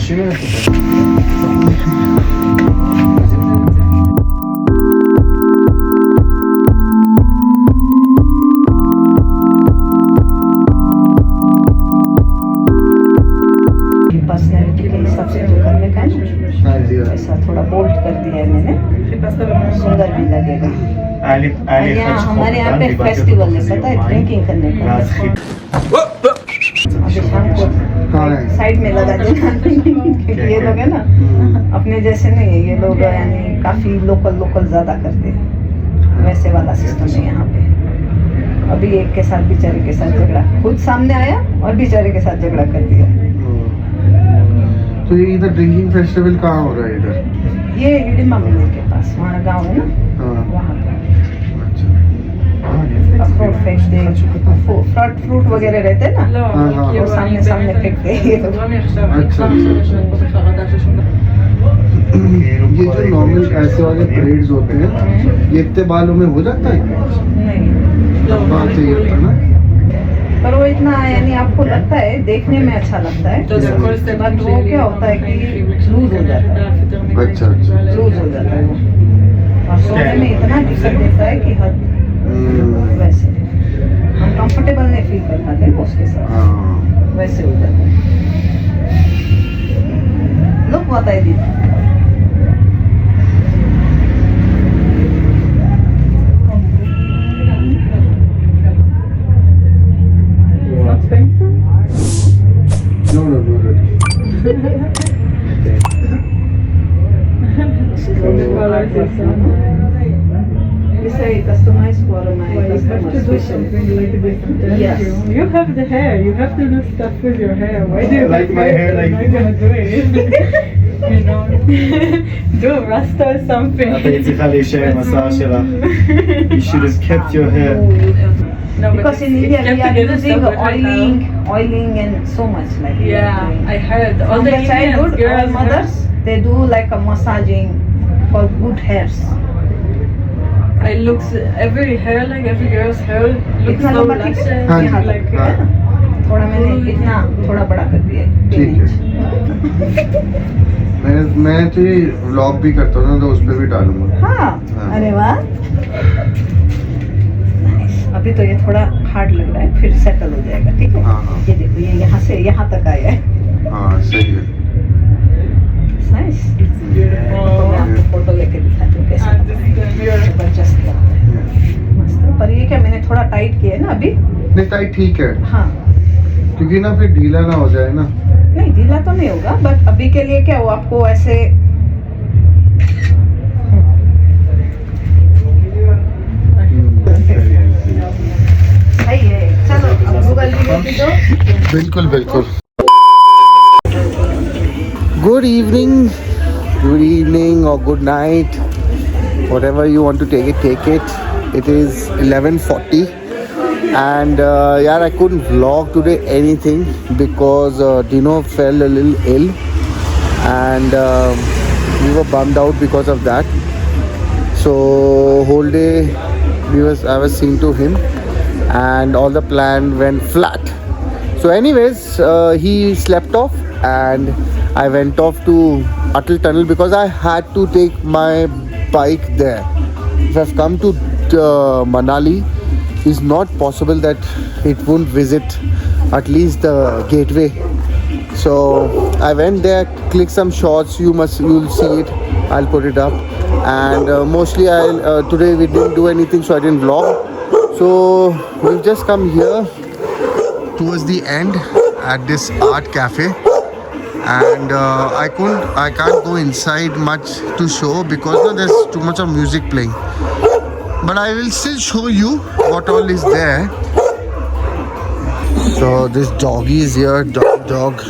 Musimy? Personality के हिसाब से जो करने का है ना, हाँ जी ऐसा थोड़ा बोल्ड कर दिया है मैंने, सुंदर भी लगेगा। यहाँ हमारे यहाँ पे फेस्टिवल है, पता है, ड्रिंकिंग करने का। अभी शाम को साइड में लगा देना क्योंकि ये लोग है ना अपने जैसे नहीं है, ये लोग यानी काफी लोकल ज्यादा करते हैं, वैसे वाला सिस्टम है यहाँ पे। अभी एक के साथ बेचारे के साथ झगड़ा, खुद सामने आया और बेचारे के साथ झगड़ा कर दिया। तो ये इधर ड्रिंकिंग फेस्टिवल कहाँ हो रहा है इधर? ये हिडिंबा मंदिर के पास, वहाँ गाँव है ना, वहाँ पे अखरोट फेंकते, फ्रूट वगैरह रहते हैं ना, वो सामने सामने फेंकते हैं ये लोग। अच्छा। ये जो नॉर्मल ऐसे वाले परेड्स होते हैं, ये इतने बालों में हो जाता है? नहीं, बात चाहिए होता है ना, पर वो इतना यानी आपको लगता है देखने में अच्छा लगता है, बट वो क्या होता है कि लूज हो जाता है। अच्छा लूज हो जाता है वो, और सोने में इतना दिक्कत देता है कि हद। वैसे हम कंफर्टेबल नहीं फील कर पाते ना उसके साथ, वैसे हो जाता है। लोग बताए दीदी customized for my customer special. Yes. You have the hair. You have to do stuff with your hair. Why do you like my hair like I'm gonna do it. You know, do a rasta or something. היית צריכה להישאר עם השיער שלך. You should have kept your hair. No, Because in India we are using oiling and so much like. Yeah, I heard all From the the Indian childhood, girls all mothers they do like a massaging for good hairs. It looks every hair like every girl's hair looks इतना so लंबा ठीक है? luscious. यहाँ तक Like है ना? थोड़ा मैंने इतना थोड़ा बड़ा कर दिया है। ठीक है। मैं तो ये व्लॉग भी करता हूँ ना, तो उस पे भी डालूंगा। हाँ, अरे वाह। अभी तो ये थोड़ा हार्ड लग रहा है, फिर सेटल हो जाएगा, ठीक है? हाँ। ये देखो, ये यहाँ से यहाँ तक आया है। हाँ सही है। नाइस। तो मैं आपको फोटो लेके दिखाती हूँ कैसा लग रहा है। जबरदस्त लगता है, मस्त। पर ये क्या मैंने थोड़ा टाइट किया है ना अभी। नहीं टाइट ठीक है, हाँ, क्योंकि ना फिर ढीला ना हो जाए ना। नहीं ढीला तो नहीं होगा, बट अभी के लिए क्या वो आपको ऐसे सही है। चलो अब गूगल भी दो। बिल्कुल बिल्कुल। Good evening or good night, whatever you want to take it. It is 11:40 and yeah, I couldn't vlog today anything because Dino fell a little ill and we were bummed out because of that. So whole day I was seeing to him and all the plan went flat. So anyways, he slept off and I went off to Atal Tunnel because I had to take my bike there. If I've come to Manali, it's not possible that it won't visit at least the gateway. So I went there, clicked some shots. You'll see it. I'll put it up. And mostly today we didn't do anything, so I didn't vlog. So we've just come here towards the end at this art cafe. And I can't go inside much to show because there's too much of music playing, but I will still show you what all is there. So this doggy is here, dog.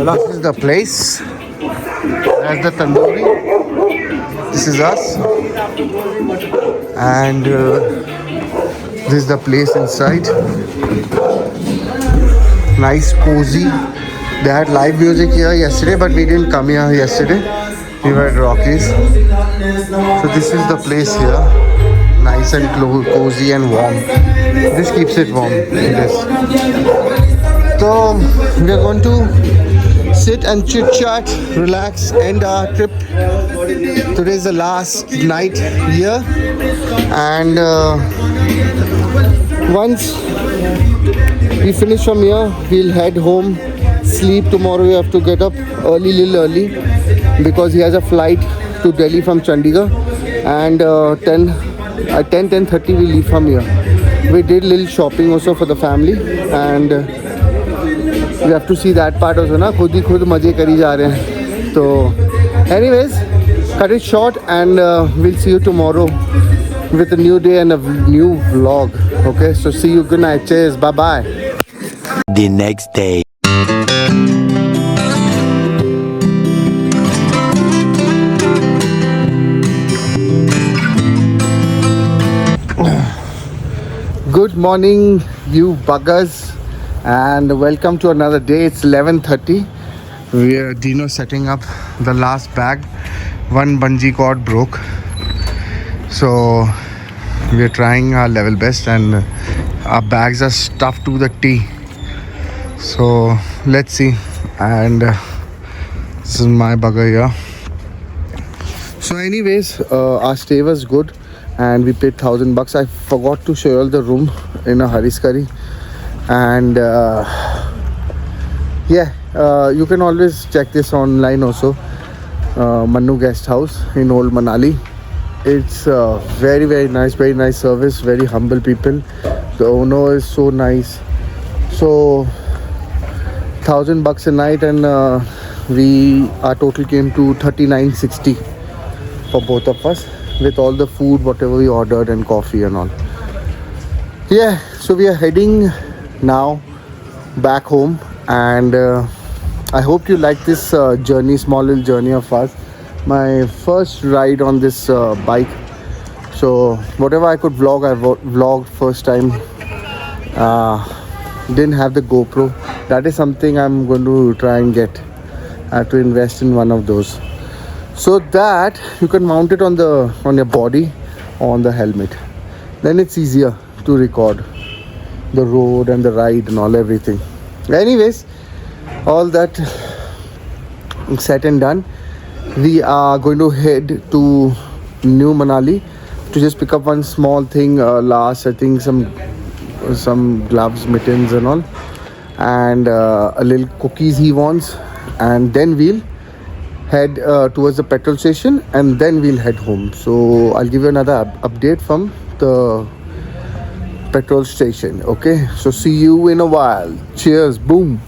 This is the place. There's the tandoori. This is us, and this is the place inside. Nice, cozy. They had live music here yesterday, but we didn't come here yesterday. We were at Rockies. So this is the place here. Nice and cozy and warm. This keeps it warm. This. तो So we are going to sit and chit chat, relax, end our trip. Today is the last night here, and once we finish from here, we'll head home, sleep. Tomorrow we have to get up early, little early, because he has a flight to Delhi from Chandigarh, and 10:30 we leave from here. We did little shopping also for the family, and we have to see that part also ना, खुद ही खुद मजे करी जा रहे हैं. तो anyways, cut it short, and we'll see you tomorrow with a new day and a new vlog. Okay, so see you. Good night. Cheers. Bye bye. The next day. Good morning, you buggers, and welcome to another day. It's 11:30. We are Dino setting up the last bag. One bungee cord broke, so we are trying our level best, and our bags are stuffed to the T. So let's see. And this is my bugger here. So anyways, our stay was good, and we paid $1,000. I forgot to show you all the room in a hurry, and you can always check this online also. Manu Guest House in Old Manali. It's very very nice service, very humble people. The owner is so nice. So $1,000 a night, and our total came to $39.60 for both of us, with all the food whatever we ordered and coffee and all. Yeah, so we are heading now back home, and I hope you like this journey, small little journey of ours. My first ride on this bike, so whatever I could vlog, I vlogged first time. Didn't have the GoPro. That is something I'm going to try and get. I have to invest in one of those, so that you can mount it on your body, on the helmet. Then it's easier to record the road and the ride and all, everything. Anyways, all that said and done, we are going to head to New Manali to just pick up one small thing. Last, I think some gloves, mittens and all, and a little cookies he wants, and then we'll head towards the petrol station, and then we'll head home. So I'll give you another update from the petrol station. Okay, so see you in a while. Cheers. Boom.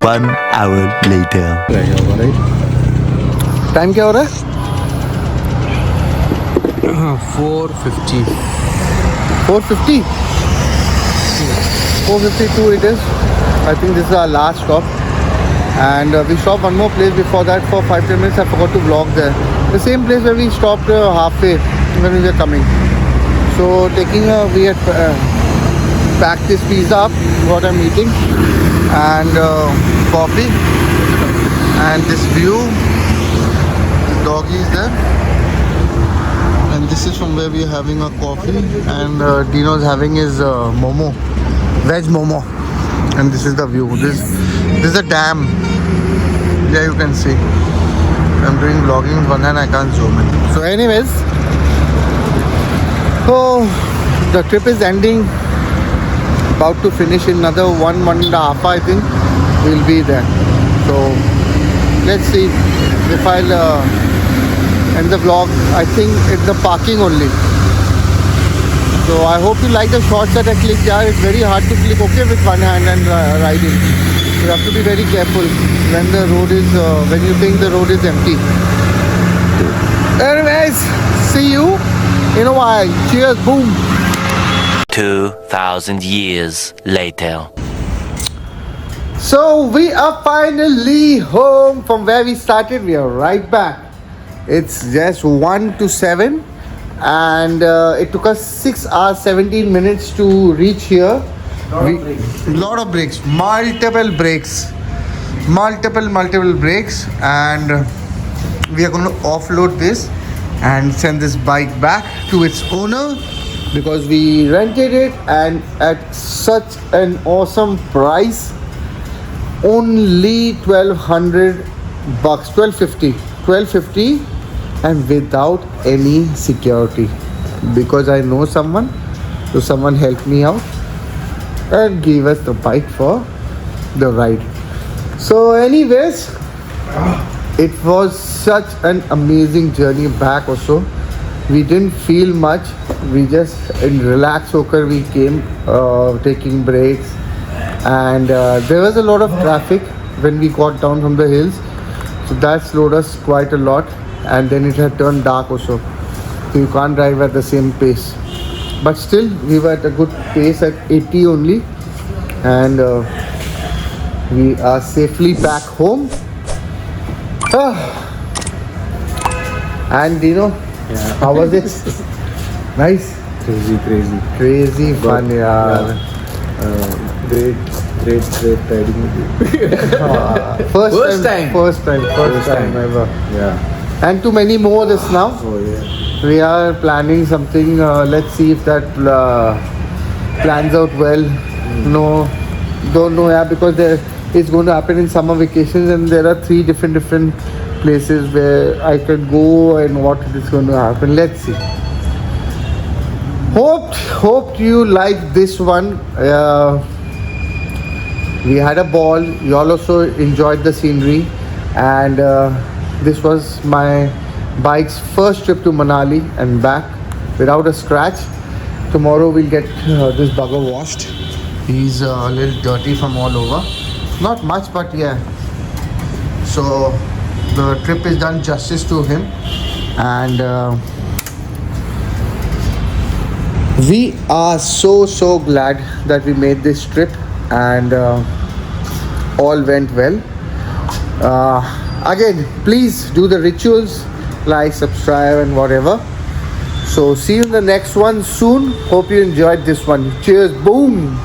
1 hour later. Time क्या हो रहा है? 4:50. 4:50? 4:52 it is. I think this is our last stop. And we stopped one more place before that for 5-10 minutes. I forgot to vlog there. The same place where we stopped halfway when we were coming. So we had packed this pizza up, what I'm eating, and coffee, and this view. Doggy is there. And this is from where we are having our coffee, and Dino's having his momo, veg momo. And this is the view. This is a dam. Yeah, you can see. I'm doing vlogging with one hand, I can't zoom in. So anyways, the trip is ending. About to finish in another 1.5 I think. We'll be there. So let's see if I'll end the vlog. I think it's the parking only. So I hope you like the shots that I clicked. Yeah, it's very hard to click okay with one hand and riding. You have to be very careful when the road is when you think the road is empty. Anyways, see you in a while. Cheers, boom. 2,000 years later. So we are finally home from where we started. We are right back. It's just 1 to 7 and it took us 6 hours 17 minutes to reach here. Lot of breaks, multiple breaks, and we are going to offload this and send this bike back to its owner because we rented it and at such an awesome price. Only $1,200, $1,250 and without any security, because I know someone, so someone helped me out and gave us the bike for the ride. So anyways, it was such an amazing journey back also. We didn't feel much, we just in relax hoker we came, taking breaks, and there was a lot of traffic when we got down from the hills, so that slowed us quite a lot. And then it had turned dark also, so you can't drive at the same pace, but still we were at a good pace at 80 only, and we are safely back home. And how was it? Nice? Crazy fun, yeah. Great riding with you. First time ever. Yeah. And too many more this now. Oh yeah. We are planning something. Let's see if that plans out well. No, don't know, yeah, because it's going to happen in summer vacations, and there are 3 different places where I can go and what is going to happen. Let's see. Hoped you liked this one. We had a ball. You all also enjoyed the scenery, and this was my bike's first trip to Manali and back without a scratch. Tomorrow we'll get this bugger washed. He's a little dirty from all over. Not much, but yeah. So the trip is done justice to him, and we are so glad that we made this trip, and all went well. Again, please do the rituals, like, subscribe and whatever. So see you in the next one soon. Hope you enjoyed this one. Cheers, boom.